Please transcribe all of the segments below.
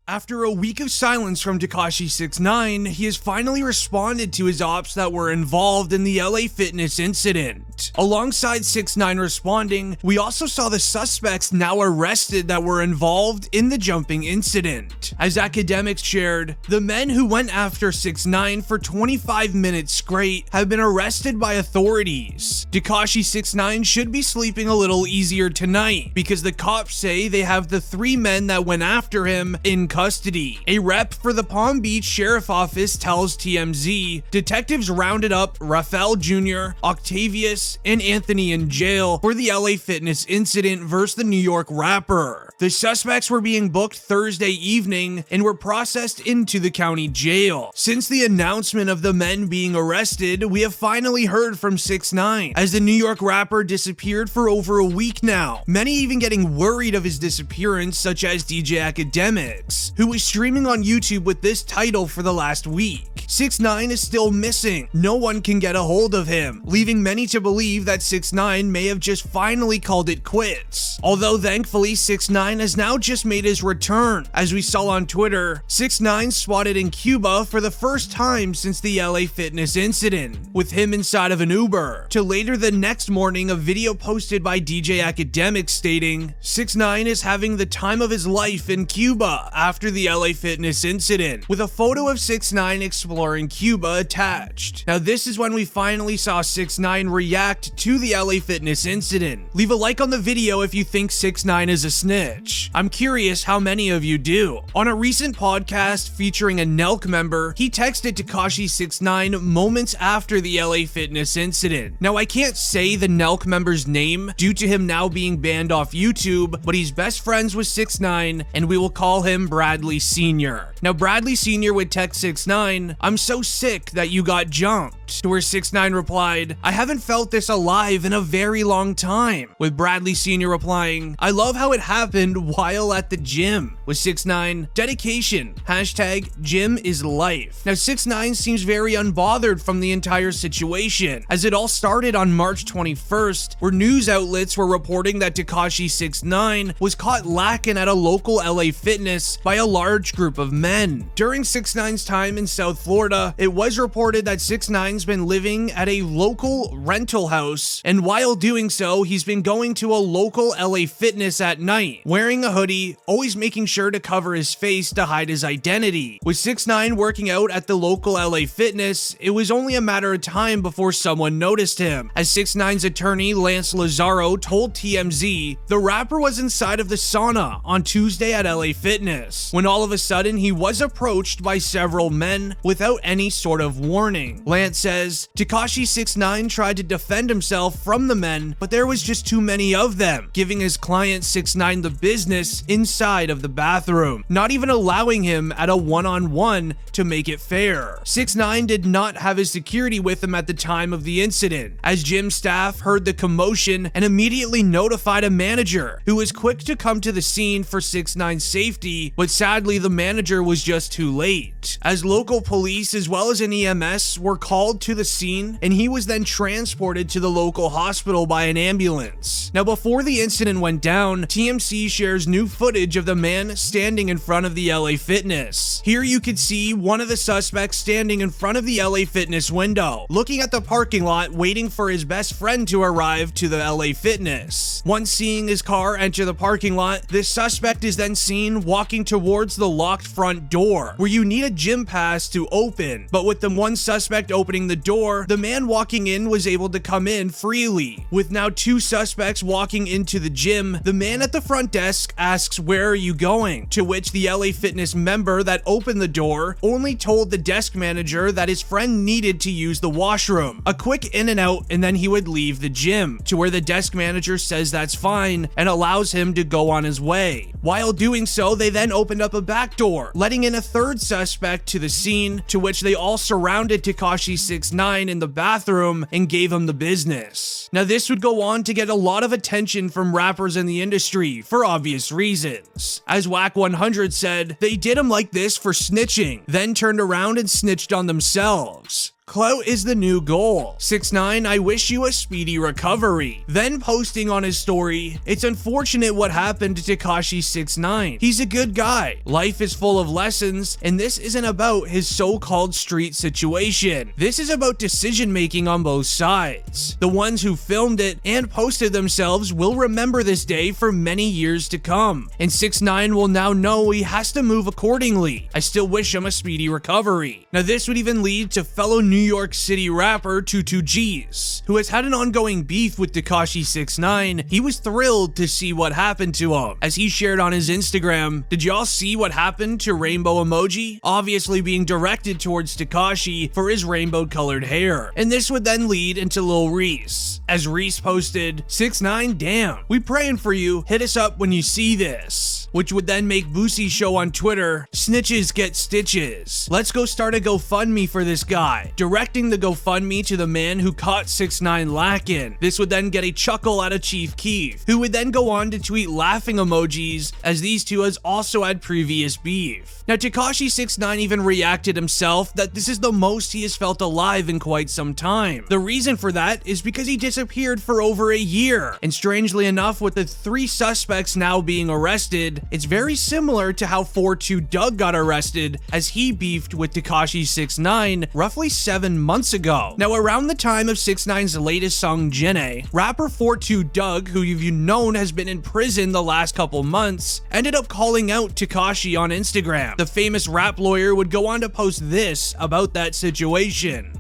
After a week of silence from Tekashi 6ix9ine, he has finally responded to his ops that were involved in the LA Fitness incident. Alongside 6ix9ine responding, we also saw the suspects now arrested that were involved in the jumping incident. As academics shared, the men who went after 6ix9ine for 25 minutes straight have been arrested by authorities. Tekashi 6ix9ine should be sleeping a little easier tonight because the cops say they have the 3 men that went after him in custody. A rep for the Palm Beach Sheriff Office tells TMZ detectives rounded up Rafael Jr., Octavius, and Anthony in jail for the LA Fitness incident versus the New York rapper. The suspects were being booked Thursday evening and were processed into the county jail. Since the announcement of the men being arrested, we have finally heard from 6ix9ine, as the New York rapper disappeared for over a week now, many even getting worried of his disappearance, such as DJ Academics, who was streaming on YouTube with this title for the last week. 6ix9ine is still missing. No one can get a hold of him, leaving many to believe that 6ix9ine may have just finally called it quits. Although thankfully 6ix9ine has now just made his return. As we saw on Twitter, 6ix9ine spotted in Cuba for the first time since the LA Fitness incident, with him inside of an Uber, to later the next morning a video posted by DJ Academics stating 6ix9ine is having the time of his life in Cuba after the LA Fitness incident, with a photo of 6ix9ine exploring Cuba attached. Now this is when we finally saw 6ix9ine react to the LA Fitness incident. Leave a like on the video if you think 6ix9ine is a snitch. I'm curious how many of you do. On a recent podcast featuring a Nelk member, he texted Tekashi 6ix9ine moments after the LA Fitness incident. Now I can't say the Nelk member's name due to him now being banned off YouTube, but he's best friends with 6ix9ine and we will call him Bradley Sr. Now Bradley Sr. would text 6ix9ine, "I'm so sick that you got jumped," to where 6ix9ine replied, "I haven't felt this alive in a very long time," with Bradley Sr. replying, "I love how it happened while at the gym," with 6ix9ine, "Dedication, hashtag gym is life." Now 6ix9ine seems very unbothered from the entire situation, as it all started on March 21st, where news outlets were reporting that Tekashi 6ix9ine was caught lacking at a local LA Fitness by a large group of men. During 6ix9ine's time in South Florida, it was reported that 6ix9ine's been living at a local rental house, and while doing so, he's been going to a local LA Fitness at night, wearing a hoodie, always making sure to cover his face to hide his identity. With 6ix9ine working out at the local LA Fitness, it was only a matter of time before someone noticed him. As 6ix9ine's attorney Lance Lazaro told TMZ, the rapper was inside of the sauna on Tuesday at LA Fitness, when all of a sudden he was approached by several men without any sort of warning. Lance says, Tekashi 6ix9ine tried to defend himself from the men, but there was just too many of them, giving his client 6ix9ine the business inside of the bathroom, not even allowing him at a one-on-one to make it fair. 6ix9ine did not have his security with him at the time of the incident, as gym staff heard the commotion and immediately notified a manager, who was quick to come to the scene for 6ix9ine's safety, but sadly the manager was just too late, as local police as well as an EMS were called to the scene, and he was then transported to the local hospital by an ambulance. Now before the incident went down, TMZ shares new footage of the man standing in front of the LA Fitness. Here you could see one of the suspects standing in front of the LA Fitness window, looking at the parking lot waiting for his best friend to arrive to the LA Fitness. Once seeing his car enter the parking lot, this suspect is then seen walking towards the locked front door, where you need a gym pass to open, but with the one suspect opening the door, the man walking in was able to come in freely. With now 2 suspects walking into the gym, the man at the front desk asks, "Where are you going?" To which the LA Fitness member that opened the door only told the desk manager that his friend needed to use the washroom. A quick in and out, and then he would leave the gym, to where the desk manager says that's fine and allows him to go on his way. While doing so, they then opened up a back door, letting in a 3rd suspect to the scene, to which they all surrounded Tekashi 6ix9ine in the bathroom and gave him the business. Now this would go on to get a lot of attention from rappers in the industry for obvious reasons. As Wack 100 said, they did him like this for snitching, then turned around and snitched on themselves. Clout is the new goal. 6ix9ine, I wish you a speedy recovery. Then posting on his story, it's unfortunate what happened to Tekashi 6ix9ine. He's a good guy. Life is full of lessons, and this isn't about his so-called street situation. This is about decision making on both sides. The ones who filmed it and posted themselves will remember this day for many years to come, and 6ix9ine will now know he has to move accordingly. I still wish him a speedy recovery. Now this would even lead to fellow New York City rapper 22G's, who has had an ongoing beef with Tekashi 6ix9ine. He was thrilled to see what happened to him, as he shared on his Instagram, "Did y'all see what happened to Rainbow Emoji?" Obviously being directed towards Tekashi for his rainbow colored hair. And this would then lead into Lil Reese, as Reese posted, "6ix9ine, damn, we praying for you, hit us up when you see this." Which would then make Boosie show on Twitter, "Snitches get stitches. Let's go start a GoFundMe for this guy," directing the GoFundMe to the man who caught 6ix9ine lackin. This would then get a chuckle out of Chief Keef, who would then go on to tweet laughing emojis, as these two has also had previous beef. Now Tekashi 6ix9ine even reacted himself that this is the most he has felt alive in quite some time. The reason for that is because he disappeared for over a year, and strangely enough, with the 3 suspects now being arrested, it's very similar to how 42 Doug got arrested, as he beefed with Tekashi 6ix9ine roughly 7 months ago. Now around the time of 6ix9ine's latest song Jenny, rapper 42 Doug, who you've known has been in prison the last couple months, ended up calling out Tekashi on Instagram. The famous rap lawyer would go on to post this about that situation.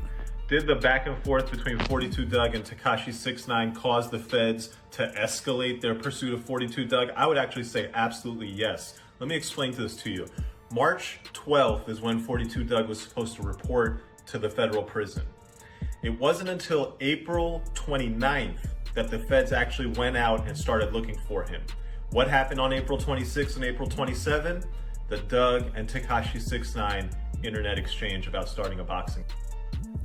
Did the back and forth between 42 Doug and Tekashi 6ix9ine cause the feds to escalate their pursuit of 42 Doug? I would actually say absolutely yes. Let me explain this to you. March 12th is when 42 Doug was supposed to report to the federal prison. It wasn't until April 29th that the feds actually went out and started looking for him. What happened on April 26th and April 27th? The Doug and Tekashi 6ix9ine internet exchange about starting a boxing.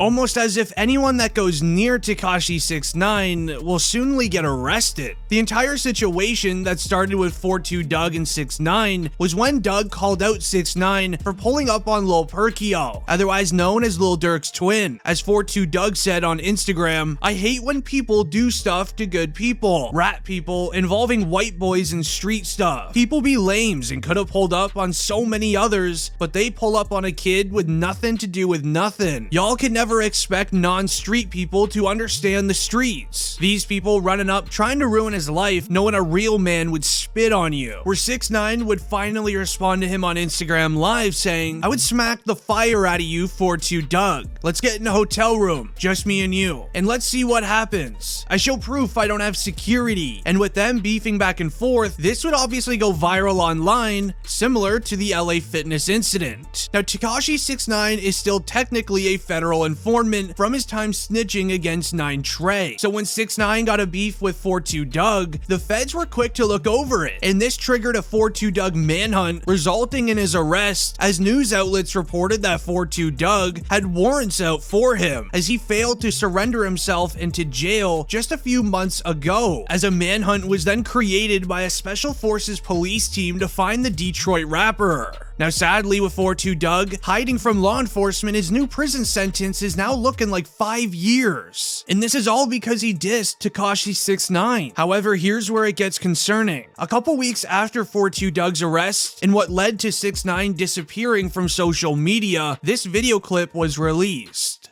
Almost as if anyone that goes near Tekashi 6ix9ine will soonly get arrested. The entire situation that started with 42 Doug and 6ix9ine was when Doug called out 6ix9ine for pulling up on Lil Perkio, otherwise known as Lil Durk's twin. As 42 Doug said on Instagram, "I hate when people do stuff to good people, rat people, involving white boys and street stuff. People be lames and could have pulled up on so many others, but they pull up on a kid with nothing to do with nothing. Y'all can never expect non-street people to understand the streets. These people running up trying to ruin his life, knowing a real man would spit on you." Where 6ix9ine would finally respond to him on Instagram Live saying, "I would smack the fire out of you 42 Doug. Let's get in a hotel room, just me and you, and let's see what happens. I show proof I don't have security." And with them beefing back and forth, this would obviously go viral online, similar to the LA Fitness incident. Now Tekashi 6ix9ine is still technically a federal informant from his time snitching against 9 Trey. So when 6ix9ine got a beef with 42 Doug, the feds were quick to look over it, and this triggered a 42 Doug manhunt, resulting in his arrest, as news outlets reported that 42 Doug had warrants out for him, as he failed to surrender himself into jail just a few months ago, as a manhunt was then created by a special forces police team to find the Detroit rapper. Now sadly, with 42 Doug hiding from law enforcement, his new prison sentence is now looking like 5 years. And this is all because he dissed Tekashi 6ix9ine. However, here's where it gets concerning. A couple weeks after 42 Doug's arrest, and what led to 6ix9ine disappearing from social media, this video clip was released.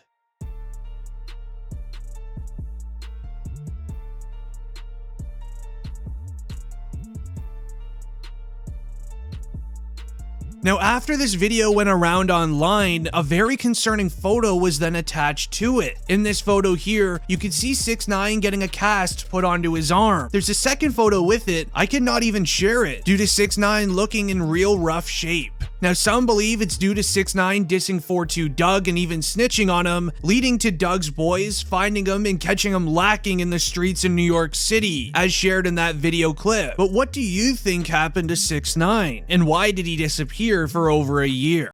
Now, after this video went around online, a very concerning photo was then attached to it. In this photo here, you can see 6ix9ine getting a cast put onto his arm. There's a second photo with it. I cannot even share it due to 6ix9ine looking in real rough shape. Now, some believe it's due to 6ix9ine dissing 42 Doug and even snitching on him, leading to Doug's boys finding him and catching him lacking in the streets in New York City, as shared in that video clip. But what do you think happened to 6ix9ine, and why did he disappear for over a year?